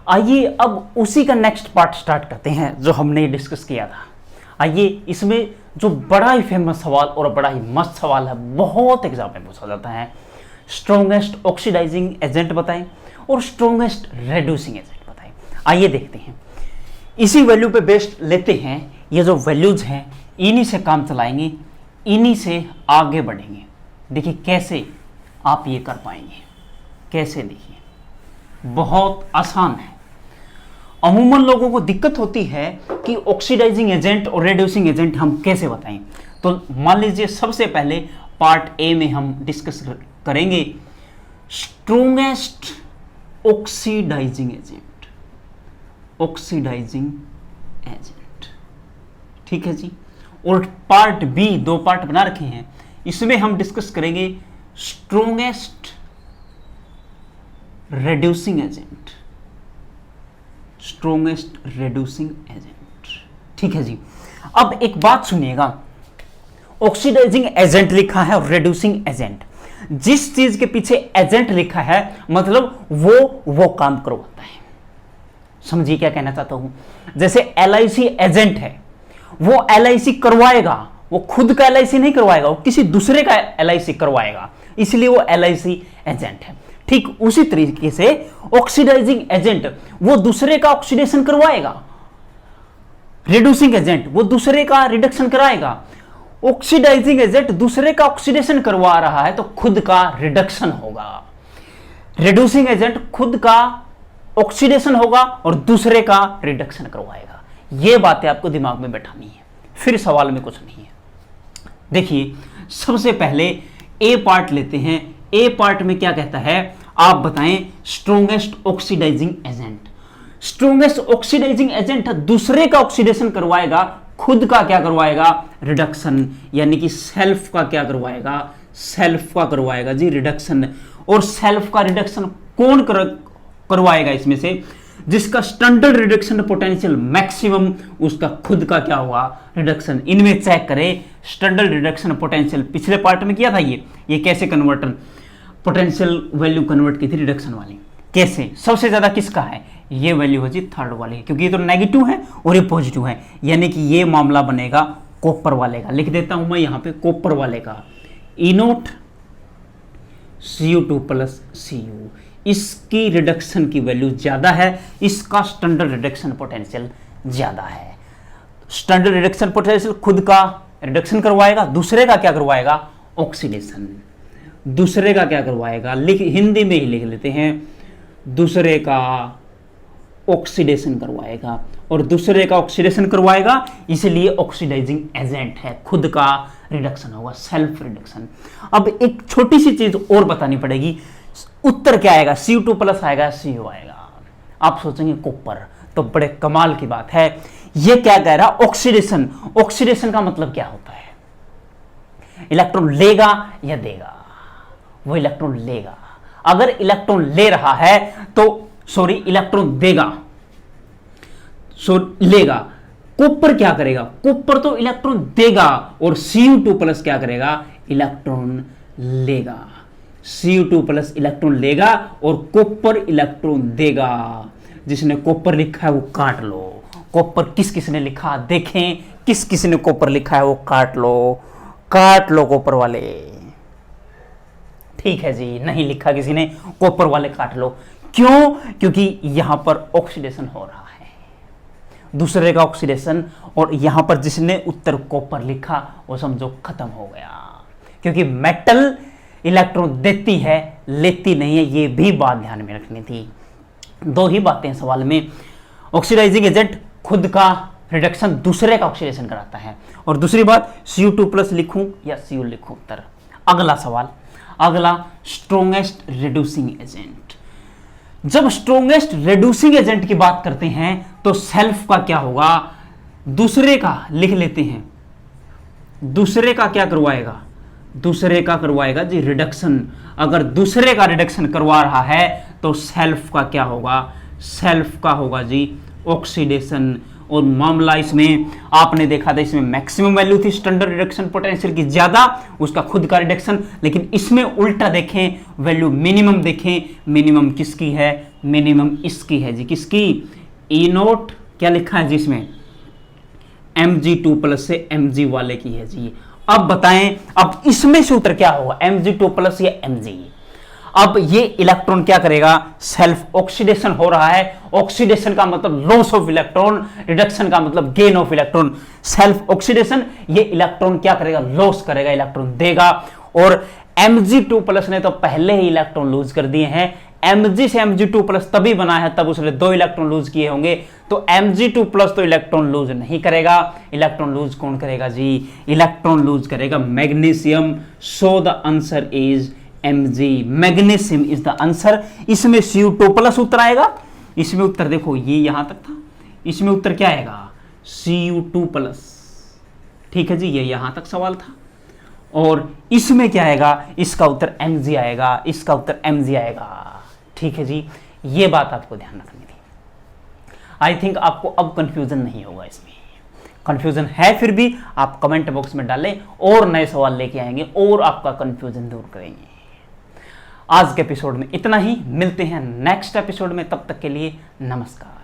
आइए अब उसी का नेक्स्ट पार्ट स्टार्ट करते हैं जो हमने डिस्कस किया था। आइए इसमें जो बड़ा ही फेमस सवाल और बड़ा ही मस्त सवाल है, बहुत एग्जाम में पूछा जाता है, स्ट्रॉन्गेस्ट ऑक्सीडाइजिंग एजेंट बताएं और स्ट्रॉन्गेस्ट रेड्यूसिंग एजेंट बताएं। आइए देखते हैं, इसी वैल्यू पे बेस्ड लेते हैं। ये जो वैल्यूज हैं इन्हीं से काम चलाएंगे, इन्हीं से आगे बढ़ेंगे। देखिए कैसे आप ये कर पाएंगे, कैसे, देखिए बहुत आसान है। अमूमन लोगों को दिक्कत होती है कि ऑक्सीडाइजिंग एजेंट और रेड्यूसिंग एजेंट हम कैसे बताएं। तो मान लीजिए सबसे पहले पार्ट ए में हम डिस्कस करेंगे strongest oxidising agent, oxidising agent, ठीक है जी। और पार्ट बी, दो पार्ट बना रखे हैं, इसमें हम डिस्कस करेंगे strongest reducing agent, strongest reducing agent, ठीक है जी। अब एक बात सुनिएगा, ऑक्सीडाइजिंग एजेंट लिखा है और रेड्यूसिंग एजेंट, जिस चीज के पीछे एजेंट लिखा है मतलब वो काम करवाता है। समझिए क्या कहना चाहता हूं। जैसे एलआईसी एजेंट है, वो एलआईसी करवाएगा, वो खुद का एलआईसी नहीं करवाएगा, वो किसी दूसरे का एलआईसी करवाएगा, इसलिए वो एलआईसी एजेंट है। ठीक उसी तरीके से ऑक्सीडाइजिंग एजेंट वो दूसरे का ऑक्सीडेशन करवाएगा, रिड्यूसिंग एजेंट वो दूसरे का रिडक्शन कराएगा। ऑक्सीडाइजिंग एजेंट दूसरे का ऑक्सीडेशन करवा रहा है तो खुद का रिडक्शन होगा, रिड्यूसिंग एजेंट खुद का ऑक्सीडेशन होगा और दूसरे का रिडक्शन करवाएगा। ये बातें आपको दिमाग में बैठानी है, फिर सवाल में कुछ नहीं है। देखिए सबसे पहले ए पार्ट लेते हैं। ए पार्ट में क्या कहता है, आप बताएं strongest oxidising agent. Strongest oxidising agent दूसरे का ऑक्सीडेशन करवाएगा, खुद का क्या करवाएगा, रिडक्शन, यानी कि सेल्फ का क्या करवाएगा, सेल्फ का करवाएगा जी रिडक्शन। और सेल्फ का रिडक्शन कौन करवाएगा इसमें से, जिसका स्टैंडर्ड रिडक्शन पोटेंशियल मैक्सिमम, उसका खुद का क्या हुआ, रिडक्शन। इनमें चेक करें स्टैंडर्ड रिडक्शन पोटेंशियल, पिछले पार्ट में किया था ये कैसे कन्वर्टर पोटेंशियल वैल्यू कन्वर्ट की थी रिडक्शन वाली, कैसे, सबसे ज्यादा किसका है, ये वैल्यू है जी थर्ड वाली, क्योंकि ये तो नेगेटिव है और ये पॉजिटिव है, यानी कि ये मामला बनेगा कॉपर वाले का। लिख देता हूं मैं यहां पे कॉपर वाले का, E0 Cu2 प्लस Cu, इसकी रिडक्शन की वैल्यू ज्यादा है, इसका स्टैंडर्ड रिडक्शन पोटेंशियल ज्यादा है। स्टैंडर्ड रिडक्शन पोटेंशियल खुद का रिडक्शन करवाएगा, दूसरे का क्या करवाएगा, ऑक्सीडेशन, दूसरे का क्या करवाएगा, हिंदी में ही लिख लेते हैं, दूसरे का ऑक्सीडेशन करवाएगा, और दूसरे का ऑक्सीडेशन करवाएगा इसलिए ऑक्सीडाइजिंग एजेंट है, खुद का रिडक्शन होगा, सेल्फ रिडक्शन। अब एक छोटी सी चीज और बतानी पड़ेगी, उत्तर क्या आएगा, Cu2 प्लस आएगा, Cu आएगा। आप सोचेंगे कॉपर, तो बड़े कमाल की बात है। ये क्या कह रहा, ऑक्सीडेशन, ऑक्सीडेशन का मतलब क्या होता है, इलेक्ट्रॉन लेगा या देगा, वो इलेक्ट्रॉन लेगा। अगर इलेक्ट्रॉन ले रहा है तो सॉरी इलेक्ट्रॉन देगा, लेगा। कॉपर क्या करेगा, कॉपर तो इलेक्ट्रॉन देगा, और Cu2 प्लस क्या करेगा, इलेक्ट्रॉन लेगा। Cu2 प्लस इलेक्ट्रॉन लेगा और कॉपर इलेक्ट्रॉन देगा। जिसने कॉपर लिखा है वो काट लो, कॉपर किस किस ने लिखा देखें, किस किस ने कॉपर लिखा है वो काट लो कॉपर वाले, ठीक है जी। नहीं लिखा किसी ने, कॉपर वाले काट लो। क्यों, क्योंकि यहां पर ऑक्सीडेशन हो रहा है, दूसरे का ऑक्सीडेशन, और यहां पर जिसने उत्तर कॉपर लिखा वो समझो खत्म हो गया, क्योंकि मेटल इलेक्ट्रॉन देती है, लेती नहीं है, ये भी बात ध्यान में रखनी थी। दो ही बातें हैं सवाल में, ऑक्सीडाइजिंग एजेंट खुद का रिडक्शन, दूसरे का ऑक्सीडेशन कराता है, और दूसरी बात Cu2 प्लस लिखूं या Cu लिखूं उत्तर। अगला सवाल, अगला स्ट्रॉन्गेस्ट रिड्यूसिंग एजेंट। जब स्ट्रॉन्गेस्ट रिड्यूसिंग एजेंट की बात करते हैं तो सेल्फ का क्या होगा, दूसरे का लिख लेते हैं, दूसरे का क्या करवाएगा, दूसरे का करवाएगा जी रिडक्शन। अगर दूसरे का रिडक्शन करवा रहा है तो सेल्फ का क्या होगा, सेल्फ का होगा जी ऑक्सीडेशन, और मामला इसमें आपने देखा था, इसमें मैक्सिमम वैल्यू थी स्टैंडर्ड रिडक्शन पोटेंशियल की ज्यादा, उसका खुद का रिडक्शन। लेकिन इसमें उल्टा देखें, वैल्यू मिनिमम देखें, मिनिमम किसकी है, मिनिमम इसकी है जी, किसकी, ई नोट क्या लिखा है जी इसमें, Mg2 प्लस से Mg वाले की है जी। अब बताएं, अब इसमें सूत्र क्या होगा, Mg2 प्लस या Mg। अब ये इलेक्ट्रॉन क्या करेगा, सेल्फ ऑक्सीडेशन हो रहा है। ऑक्सीडेशन का मतलब लॉस ऑफ इलेक्ट्रॉन, रिडक्शन का मतलब gain of electron. Self oxidation, ये इलेक्ट्रॉन क्या करेगा, लॉस करेगा, इलेक्ट्रॉन देगा। और Mg2 प्लस ने तो पहले ही इलेक्ट्रॉन लूज कर दिए हैं। Mg से Mg2 प्लस तभी बना है तब उसने 2 इलेक्ट्रॉन लूज किए होंगे, तो Mg2 प्लस तो इलेक्ट्रॉन लूज नहीं करेगा। इलेक्ट्रॉन लूज कौन करेगा जी, इलेक्ट्रॉन लूज करेगा magnesium. So the answer is Mg, magnesium is the answer. इसमें Cu2 प्लस उत्तर आएगा, इसमें उत्तर देखो ये यहां तक था, इसमें उत्तर क्या आएगा, Cu2 प्लस। ठीक है जी, ये यहां तक सवाल था। और इसमें क्या आएगा, इसका उत्तर Mg आएगा, इसका उत्तर Mg आएगा। ठीक है जी, ये बात आपको ध्यान रखनी थी। आई थिंक आपको अब कंफ्यूजन नहीं होगा, इसमें कंफ्यूजन है फिर भी आप कमेंट बॉक्स में डालें और नए सवाल लेके आएंगे और आपका कंफ्यूजन दूर करेंगे। आज के एपिसोड में इतना ही, मिलते हैं नेक्स्ट एपिसोड में, तब तक के लिए नमस्कार।